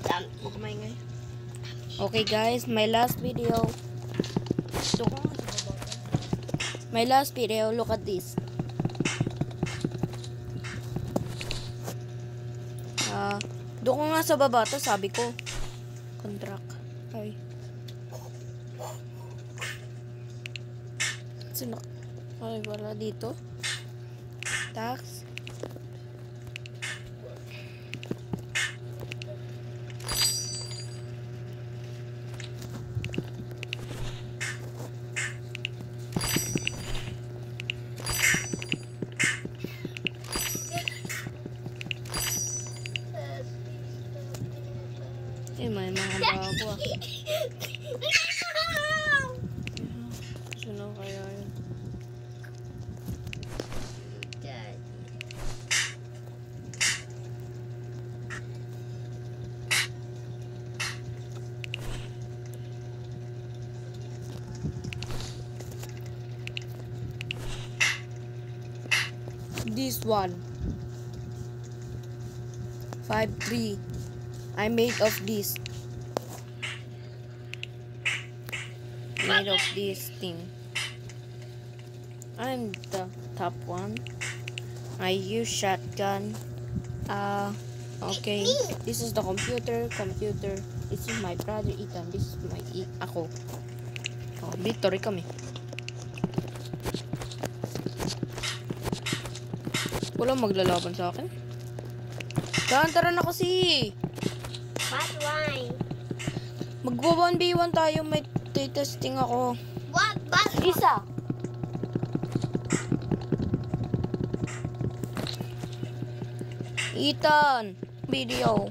Huwag maingay. Okay guys, my last video. My last video, look at this. Doon ko nga sa baba to, sabi ko. Contract. Ay. Sino? Ay, wala dito. Tax. Eh, may mga bago ah. Sino kaya yun? This one. 5-3. I made of this. Made of this thing. I'm the top one. I use shotgun. Okay. This is the computer. This is my brother Ethan. This is my ako. Oh, victory kami. Walang maglalaban sa akin. Tara na kasi. What? Why? Magwa 1v1 tayo. May testing ako. What? But Isa. Ethan. Video.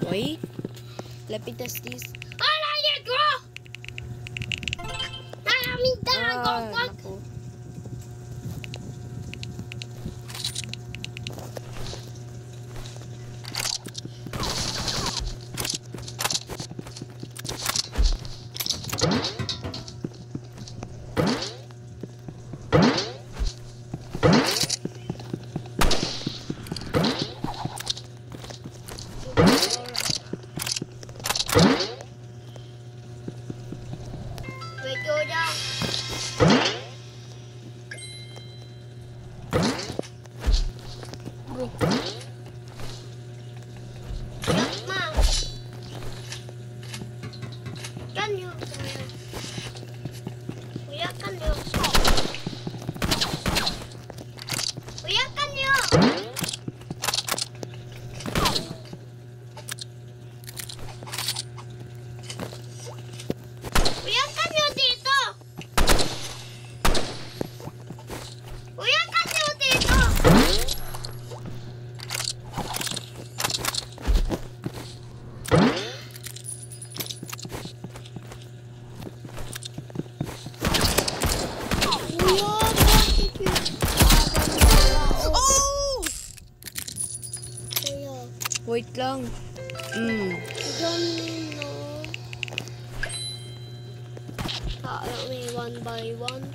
Wait. Let me test this. Naku. wait, go down. Bro. Ma. Can you? Kuya, can you? Kuya, can you? Kuya, can you dito? Kuya, can you dito? Oh! Kuya, Wait lang. don't know. Follow me one by one.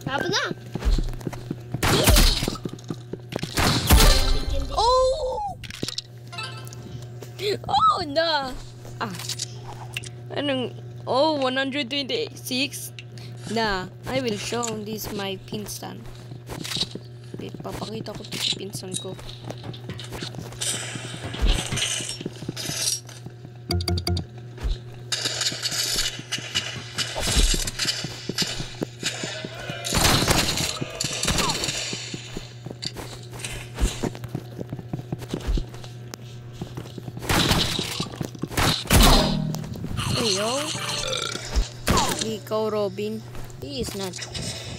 Apa na? Oh! Oh, na. Anong, 126? Na, I will show this my pinsan. Wait, papakita ko to sa pinsan ko. Ayo. Nico Robin. He is not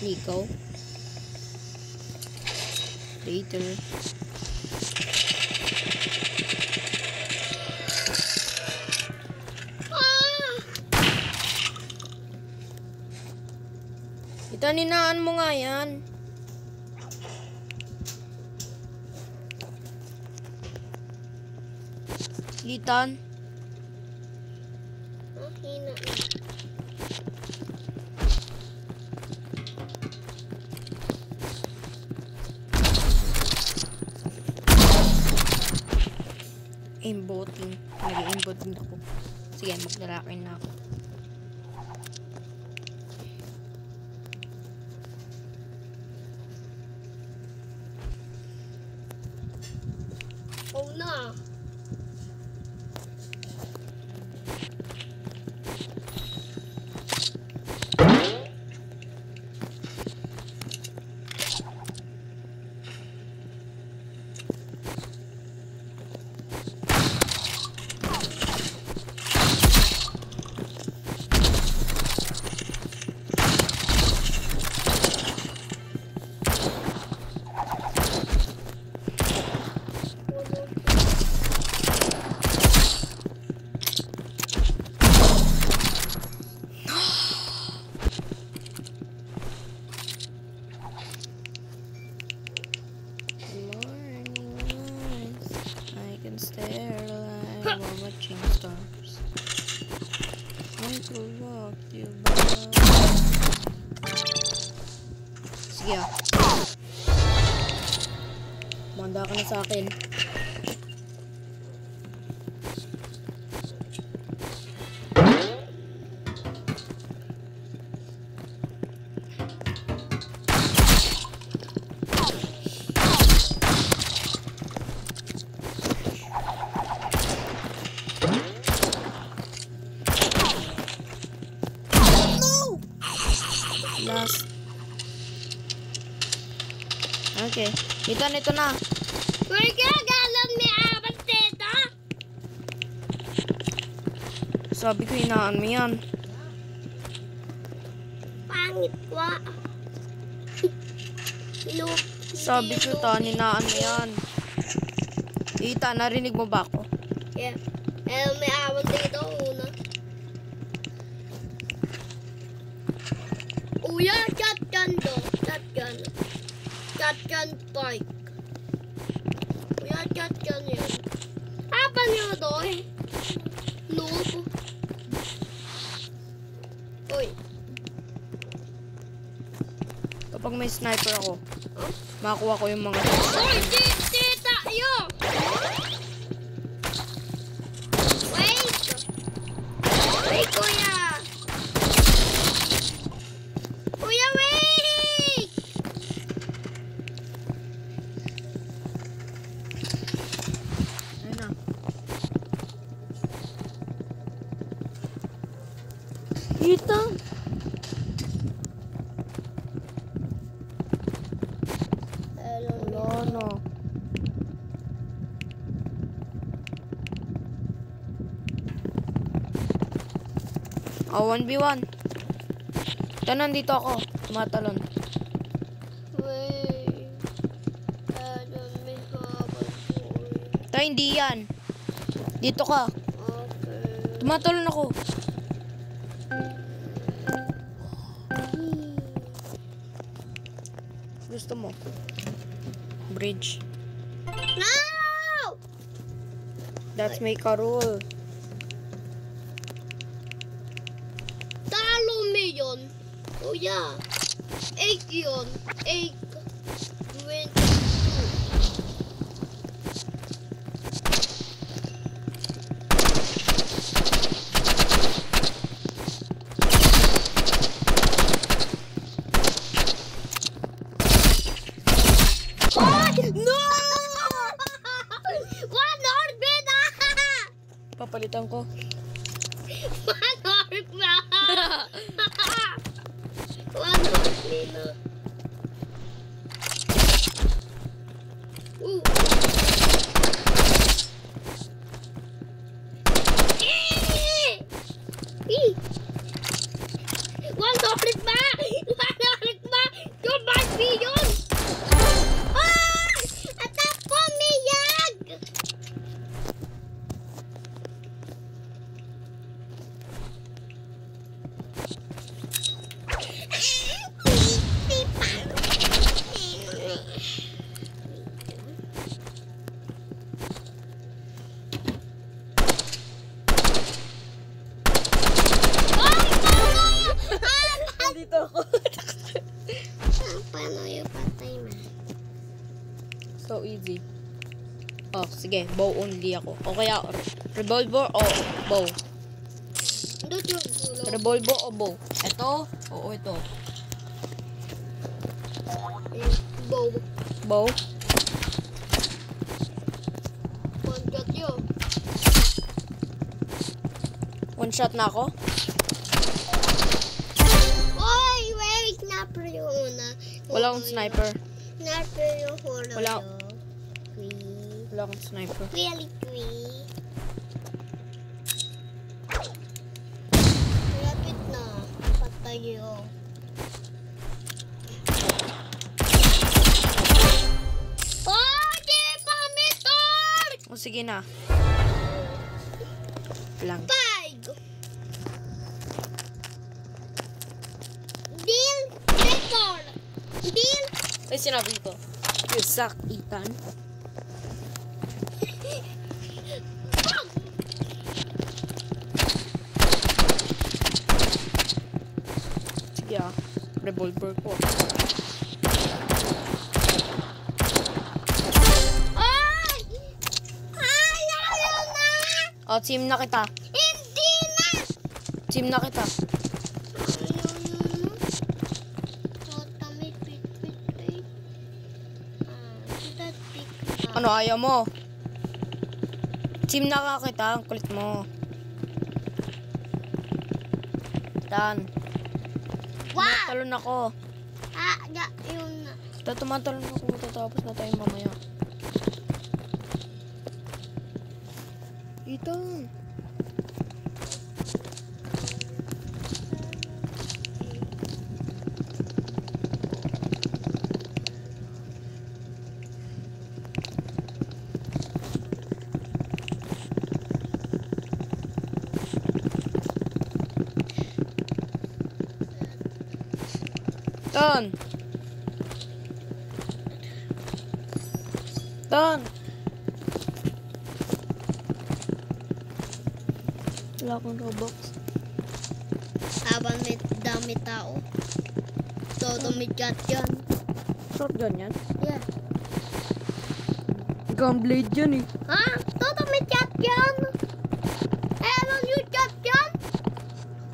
Nico. Later. Itaninaan mo nga yan. Ethan. Hina na. Aimboting. Nag-aimboting ako. Sige, maglalaki na ako. Oh na. Stare alive while watching stars. Want to walk you by. Sige ah. Manda ka na sa akin. Last. Okay. Ito na. May gagalan ni apat teta. Sabi ko inaan mo yan. Pangit wa. Look. Sabi ko hinaan mo yan. Ita, narinig mo ba ako? Yeah. May awan dito una. Uya, shotgun do. Shotgun bike. Uya, shotgun yun. Apa niyo do eh? Noob. Uy. Kapag may sniper ako, makakuha ko yung mga Uy, tita, yo! Wait! Wait, kuya! Kuya, wait! Ayun na. Ita! Wala na. Oh, 1v1. Ito, nandito ako. Tumatalon. Wait. May habang po. Ito, hindi yan. Dito ka. Okay. Tumatalon ako. Gusto mo? Bridge. No! That's make a rule. Talo mo yun. Kuya. 8 yun. 8. 22. No! One orbit! Papalitan ko. One orbit! One orbit. Ooh. One orbit ba? One orbit ba? Yung Barbie yun! Atak ko, Miyag! Uzi. Oh, sige. Bow only ako. O kaya, revolver o bow? Revolver o bow? Ito? Oo, ito. Bow. Bow? Pagkat yun. One shot na ako? Oy, wait, sniper yung una. Wala akong sniper. Sniper yung holo. Wala. Queen. Wala akong sniper. Really, queen. Lapit na. Patay yun. Oh, di pa meter! O, sige na. Lang. Five. Deal. Record. Deal. Ay, sinabi ko. You suck, Ethan. Sige ah. Revolver ko. Ay! Ay, ayaw na! Oh, team na kita. Hindi na! Team na kita. Ayaw na. Tamay, pit. Kita tik na. Ano, ayaw mo? Team na ka kita. Ang kulit mo. Dan. Wow! Tumatalon ako. Yun na. Tumatalon ako. Tatapos na tayo mamaya. Ethan. Tan. Tan. Wala akong Robux. Habang may dami tao. Tumigat yan. Shotgun yan. Yeah. Gunblade yan eh. Ha? Tumigat yan. Ewan yung chat yan.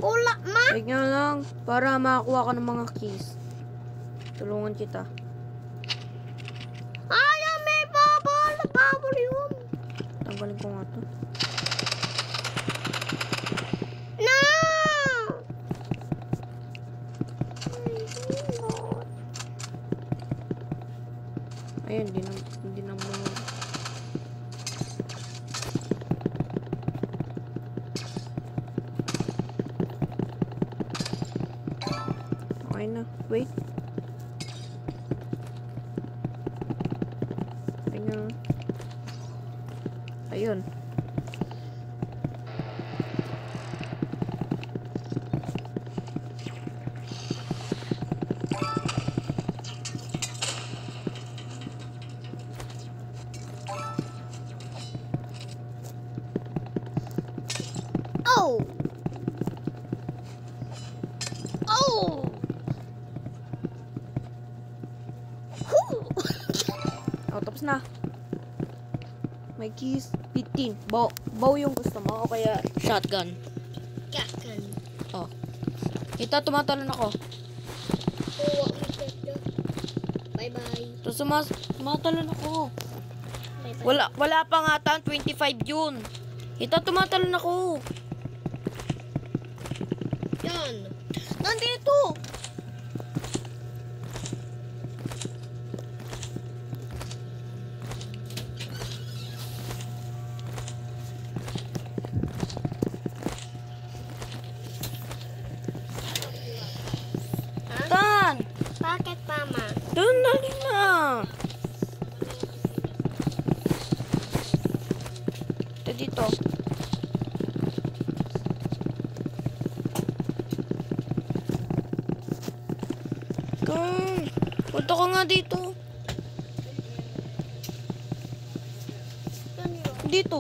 Wala ma. Tignan lang. Para makakuha ka ng mga keys. Tulungan kita. Ayaw, may bubble. Bubble yun. Tanggalin ko nga to. No! Ayun, hindi na mo. Okay na. Wait. Ayun. Ayun. Oh! Oh! Oh, tapos na. May keys. 15. Bow yung gusto mo o kaya shotgun. Kakan. Oh. Kita, tumatalon ako. Oh, bye-bye. Tapos tumatalon ako. Bye-bye. Wala pa nga tan. 25 yun. Kita, tumatalon ako. Yan. Nandito. Ha? Tan. Bakit, mama? Doon dali na. Ito dito. Punta ko nga dito. Yan yun. Dito.